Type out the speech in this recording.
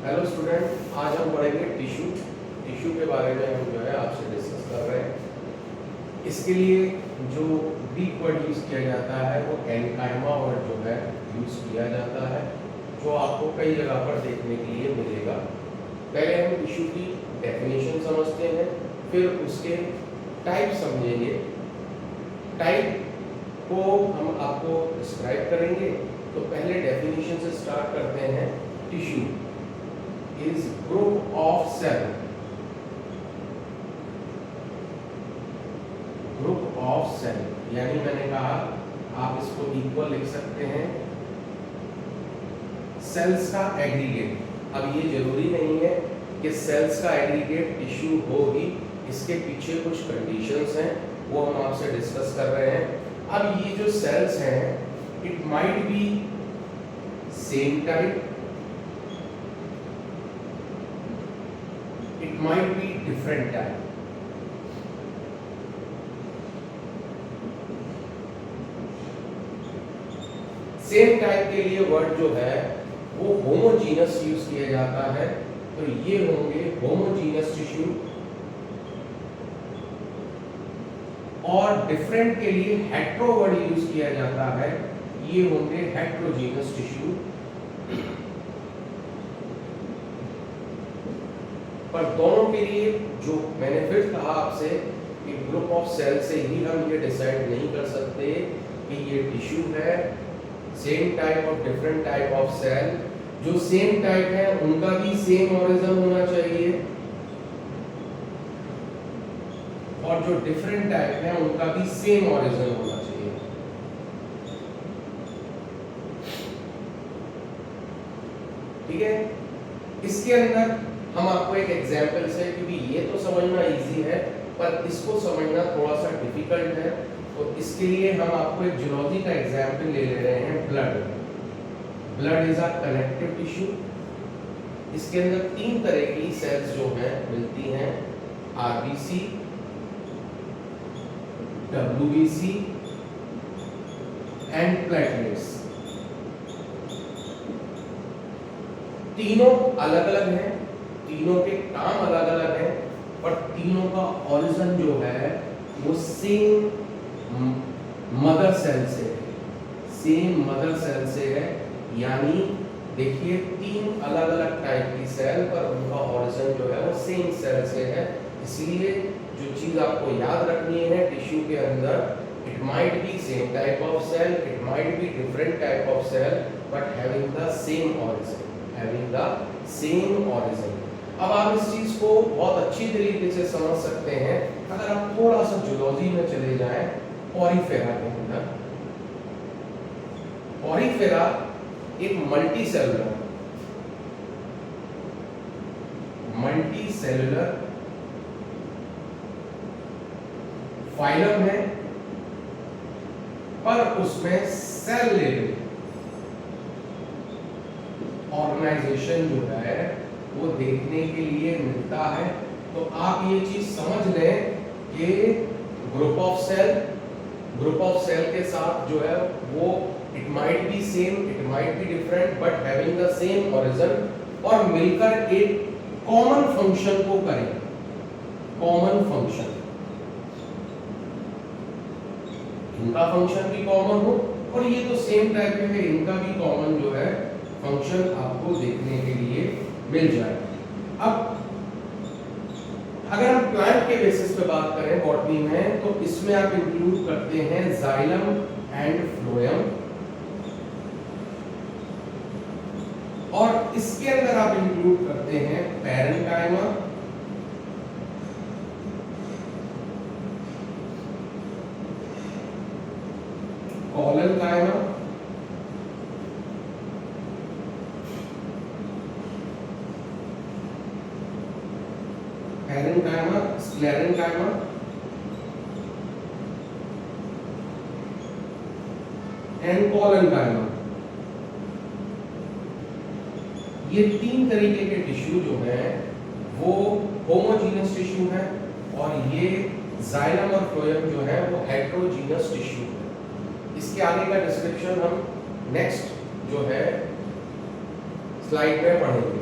Hello student, आज हम पढ़ेंगे टिश्यू के बारे में हम जो है आपसे डिस्कस कर रहे हैं। इसके लिए जो ग्रीक वर्ड यूज़ किया जाता है वो एनकाइमा वर्ड जो है यूज़ किया जाता है, जो आपको कई जगह पर देखने के लिए मिलेगा। पहले हम टिश्यू की डेफिनेशन समझते हैं, फिर उसके टाइप समझेंगे। टाइप को हम आपको डिस्क्राइब करेंगे। तो पहले डेफिनेशन से स्टार्ट करते हैं। Tissue is group of cell, group of cell, यानी मैंने कहा आप इसको इक्वल लिख सकते हैं सेल्स का एग्रीगेट। अब ये जरूरी नहीं है कि सेल्स का एग्रीगेट टिश्यू हो ही, इसके पीछे कुछ कंडीशंस हैं, वो हम आपसे डिस्कस कर रहे हैं। अब ये जो सेल्स हैं, it might be same type, it might be different type. Same type के लिए वर्ड जो है वो होमोजीनस यूज किया जाता है। तो ये होंगे होमोजीनस टिश्यू, और डिफरेंट के लिए हेट्रो वर्ड यूज किया जाता है, ये होंगे हेट्रोजीनस टिश्यू। पर दोनों के लिए जो मैंने फिर कहा आपसे कि ग्रुप ऑफ सेल से ही हम ये डिसाइड नहीं कर सकते कि ये टिश्यू है। सेम टाइप और डिफरेंट टाइप ऑफ सेल, जो सेम टाइप है उनका भी सेम ऑरिजिन होना चाहिए, और जो डिफरेंट टाइप है उनका भी सेम ऑरिजिन होना चाहिए। ठीक है, इसके अंदर हम आपको एक एग्जाम्पल से, क्योंकि ये तो समझना इजी है पर इसको समझना थोड़ा सा डिफिकल्ट है, तो इसके लिए हम आपको एक जूलॉजी का एग्जाम्पल ले रहे हैं। Blood is a connective tissue. इसके अंदर तीन तरह की सेल्स जो हैं मिलती हैं, आरबीसी, डब्ल्यूबीसी एंड प्लेटलेट्स। तीनों अलग अलग हैं, तीनों के काम अलग अलग हैं, पर तीनों का ओरिजिन जो है वो सेम मदर सेल से है, सेम मदर सेल से है। यानी देखिए, तीन अलग अलग टाइप की सेल पर उनका ओरिजिन जो है वो सेम सेल से है। इसलिए जो चीज आपको याद रखनी है टिश्यू के अंदर, it might be same type of cell, it might be different type of cell, but having the same origin, having the same origin. अब आप इस चीज को बहुत अच्छी तरीके से समझ सकते हैं अगर आप थोड़ा सा जूलॉजी में चले जाएं। पॉरीफेरा के अंदर, पॉरीफेरा एक मल्टी सेलुलर फाइलम है, पर उसमें सेल लेवल ऑर्गेनाइजेशन जो है वो देखने के लिए मिलता है। तो आप ये चीज समझ लें कि ग्रुप ऑफ सेल के साथ जो है वो it might be same, it might be different, but having the same origin, और मिलकर एक कॉमन फंक्शन को करें, कॉमन फंक्शन, इनका फंक्शन भी कॉमन हो और ये तो सेम टाइप के है, इनका भी कॉमन जो है फंक्शन आपको देखने के लिए मिल जाए। अब अगर हम प्लांट के बेसिस पे बात करें बॉटनी में, तो इसमें आप इंक्लूड करते हैं जाइलम एंड फ्लोएम, और इसके अंदर आप इंक्लूड करते हैं parenchyma, collenchyma, parenchyma, sclerenchyma and collenchyma. ये तीन तरीके के टिश्यू जो हैं वो होमोजीनस टिश्यू हैं, और ये जाइलम और फ्लोएम जो है वो हेट्रोजीनस टिश्यू है। इसके आगे का डिस्क्रिप्शन हम नेक्स्ट जो है स्लाइड में पढ़ेंगे।